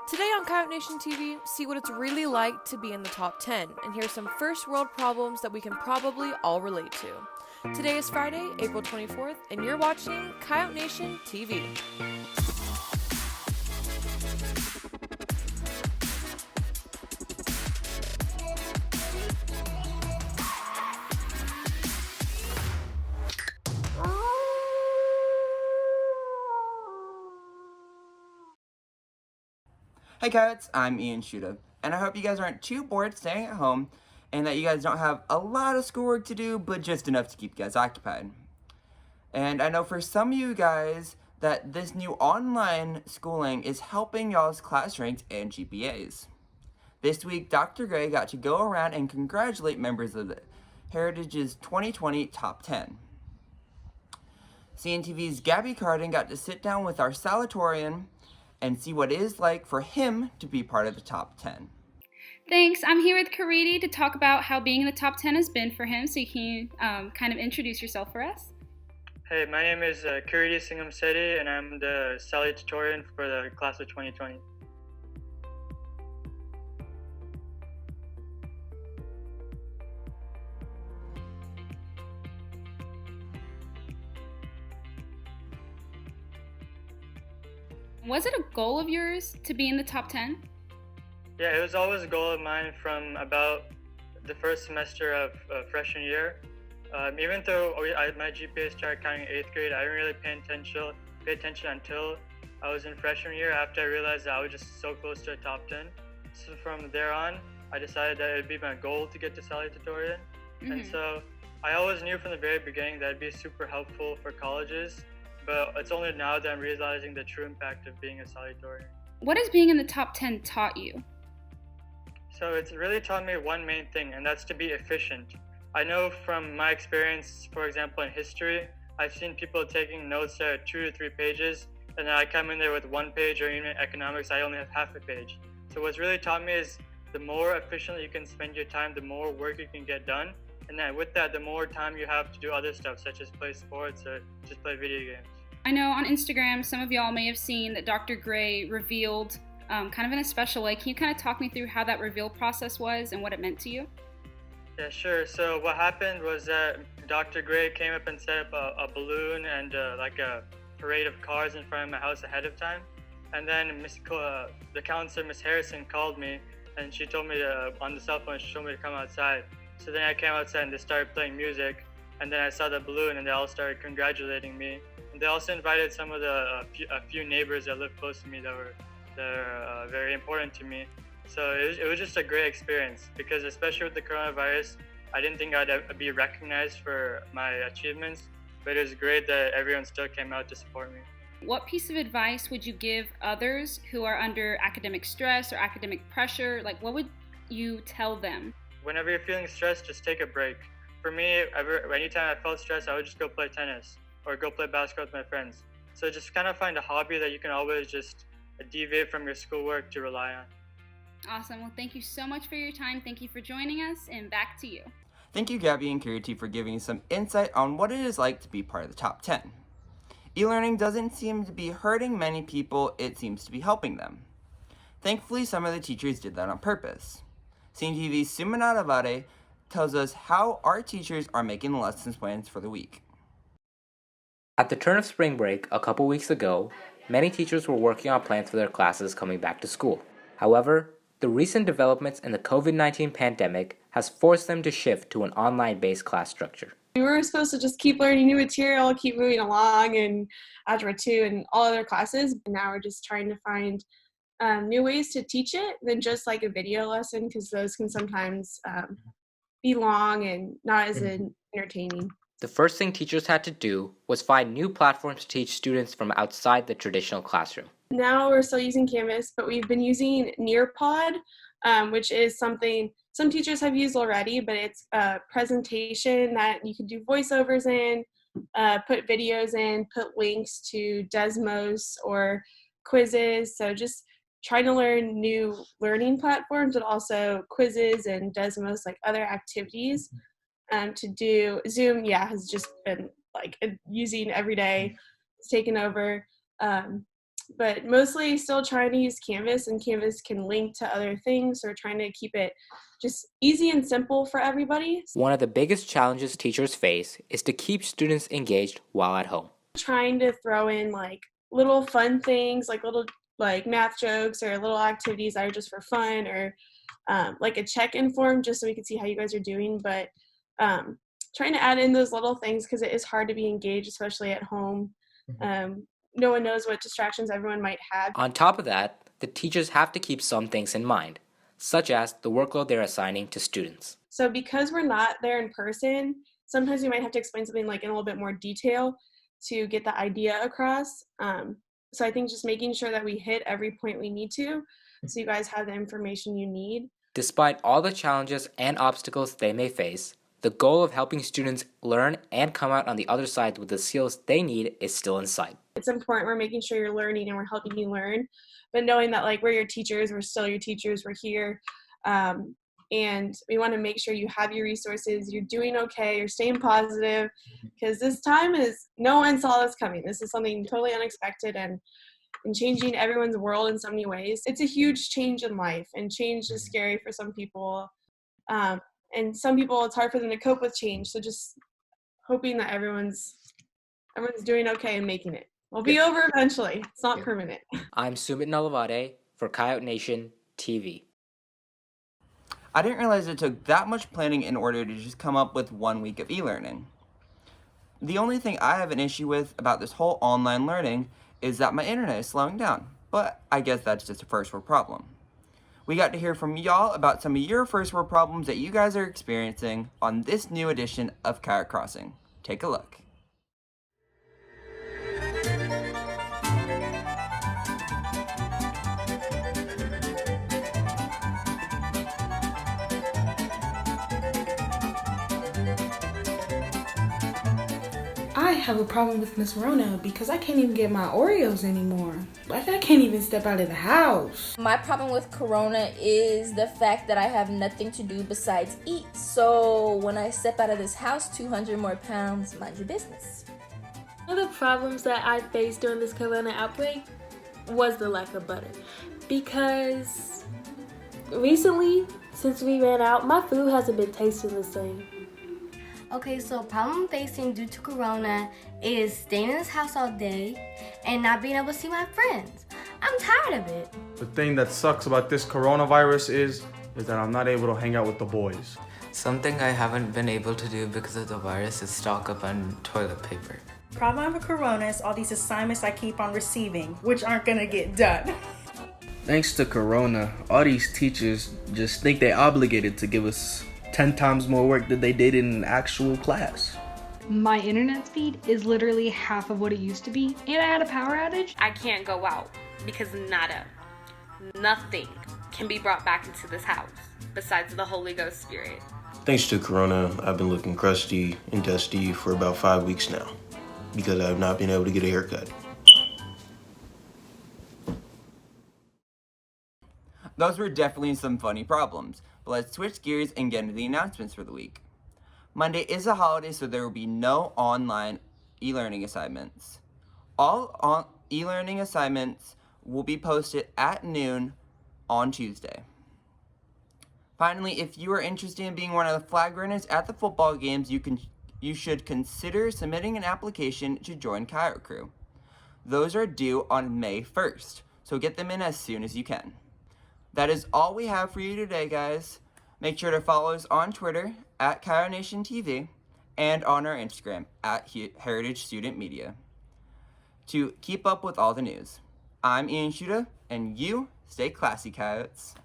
Today on Coyote Nation TV, see what it's really like to be in the top 10 and hear some first world problems that we can probably all relate to. Today is Friday, April 24th, and you're watching Coyote Nation TV. Hey Coyotes, I'm Ian Shuda, and I hope you guys aren't too bored staying at home, and that you guys don't have a lot of schoolwork to do, but just enough to keep you guys occupied. And I know for some of you guys that this new online schooling is helping y'all's class ranks and GPAs. This week, Dr. Gray got to go around and congratulate members of the Heritage's 2020 Top 10. CNTV's Gabby Carden got to sit down with our salutatorian and see what it is like for him to be part of the top 10. Thanks. I'm here with Coyote to talk about how being in the top 10 has been for him, so you can kind of introduce yourself for us. Hey, my name is Coyote Singham Sethi, and I'm the salutatorian for the class of 2020. Was it a goal of yours to be in the top 10? Yeah, it was always a goal of mine from about the first semester of freshman year. Even though my GPA started counting in 8th grade, I didn't really pay attention until I was in freshman year, after I realized that I was just so close to a top 10. So from there on, I decided that it would be my goal to get to salutatorian. And so I always knew from the very beginning that it'd be super helpful for colleges, but it's only now that I'm realizing the true impact of being a salutatorian. What has being in the top 10 taught you? So it's really taught me one main thing, and that's to be efficient. I know from my experience, for example, in history, I've seen people taking notes that are 2 to 3 pages, and then I come in there with 1 page, or even economics, I only have half a page. So what's really taught me is the more efficiently you can spend your time, the more work you can get done. And then with that, the more time you have to do other stuff, such as play sports or just play video games. I know on Instagram, some of y'all may have seen that Dr. Gray revealed kind of in a special way. Can you kind of talk me through how that reveal process was and what it meant to you? Yeah, sure. So what happened was that Dr. Gray came up and set up a balloon and like a parade of cars in front of my house ahead of time. And then the counselor, Miss Harrison, called me, and she told me on the cell phone, she told me to come outside. So then I came outside and they started playing music, and then I saw the balloon and they all started congratulating me. And they also invited some of a few neighbors that live close to me that were very important to me. So it was just a great experience, because especially with the coronavirus, I didn't think I'd be recognized for my achievements, but it was great that everyone still came out to support me. What piece of advice would you give others who are under academic stress or academic pressure? Like, what would you tell them? Whenever you're feeling stressed, just take a break. For me, anytime I felt stressed, I would just go play tennis or go play basketball with my friends. So just kind of find a hobby that you can always just deviate from your schoolwork to rely on. Awesome. Well, thank you so much for your time. Thank you for joining us, and back to you. Thank you, Gabby and Coyote, for giving us some insight on what it is like to be part of the top 10. E-learning doesn't seem to be hurting many people, it seems to be helping them. Thankfully, some of the teachers did that on purpose. CNTV's Sumanata Vade tells us how our teachers are making the lessons plans for the week. At the turn of spring break a couple weeks ago, many teachers were working on plans for their classes coming back to school. However, the recent developments in the COVID-19 pandemic has forced them to shift to an online-based class structure. We were supposed to just keep learning new material, keep moving along in Algebra 2 and all other classes. Now we're just trying to find new ways to teach it than just like a video lesson, because those can sometimes be long and not as entertaining. The first thing teachers had to do was find new platforms to teach students from outside the traditional classroom. Now we're still using Canvas, but we've been using Nearpod, which is something some teachers have used already, but it's a presentation that you can do voiceovers in, put videos in, put links to Desmos or quizzes. So just trying to learn new learning platforms, but also quizzes and Desmos, like other activities to do. Zoom, has just been like using every day. It's taken over. but mostly still trying to use Canvas, and Canvas can link to other things. So we're trying to keep it just easy and simple for everybody. One of the biggest challenges teachers face is to keep students engaged while at home. Trying to throw in like little fun things, like little like math jokes or little activities that are just for fun, or like a check-in form just so we can see how you guys are doing. But trying to add in those little things because it is hard to be engaged, especially at home. No one knows what distractions everyone might have. On top of that, the teachers have to keep some things in mind, such as the workload they're assigning to students. So because we're not there in person, sometimes we might have to explain something like in a little bit more detail to get the idea across. So I think just making sure that we hit every point we need to, so you guys have the information you need. Despite all the challenges and obstacles they may face, the goal of helping students learn and come out on the other side with the skills they need is still in sight. It's important we're making sure you're learning and we're helping you learn, but knowing that like we're your teachers, we're still your teachers, we're here. And we want to make sure you have your resources, you're doing okay, you're staying positive, because this time is, no one saw this coming. This is something totally unexpected and changing everyone's world in so many ways. It's a huge change in life, and change is scary for some people. And some people, it's hard for them to cope with change. So just hoping that everyone's doing okay and making it. We'll be over eventually. It's not permanent. I'm Sumit Nalavade for Coyote Nation TV. I didn't realize it took that much planning in order to just come up with 1 week of e-learning. The only thing I have an issue with about this whole online learning is that my internet is slowing down, but I guess that's just a first world problem. We got to hear from y'all about some of your first world problems that you guys are experiencing on this new edition of Coyote Crossing. Take a look. I have a problem with Miss Rona because I can't even get my Oreos anymore. Like, I can't even step out of the house. My problem with Corona is the fact that I have nothing to do besides eat. So when I step out of this house, 200 more pounds, mind your business. One of the problems that I faced during this Corona outbreak was the lack of butter. Because recently, since we ran out, my food hasn't been tasting the same. Okay, so problem I'm facing due to Corona is staying in this house all day and not being able to see my friends. I'm tired of it. The thing that sucks about this coronavirus is that I'm not able to hang out with the boys. Something I haven't been able to do because of the virus is stock up on toilet paper. Problem with Corona is all these assignments I keep on receiving, which aren't gonna get done. Thanks to Corona, all these teachers just think they're obligated to give us 10 times more work than they did in actual class. My internet speed is literally half of what it used to be, and I had a power outage. I can't go out because nothing can be brought back into this house besides the Holy Ghost Spirit. Thanks to Corona, I've been looking crusty and dusty for about 5 weeks now because I've not been able to get a haircut. Those were definitely some funny problems, but let's switch gears and get into the announcements for the week. Monday is a holiday, so there will be no online e-learning assignments. All e-learning assignments will be posted at noon on Tuesday. Finally, if you are interested in being one of the flag runners at the football games, you should consider submitting an application to join Coyote Crew. Those are due on May 1st, so get them in as soon as you can. That is all we have for you today, guys. Make sure to follow us on Twitter at Coyote Nation TV and on our Instagram at Heritage Student Media to keep up with all the news. I'm Ian Shuda, and you stay classy, Coyotes.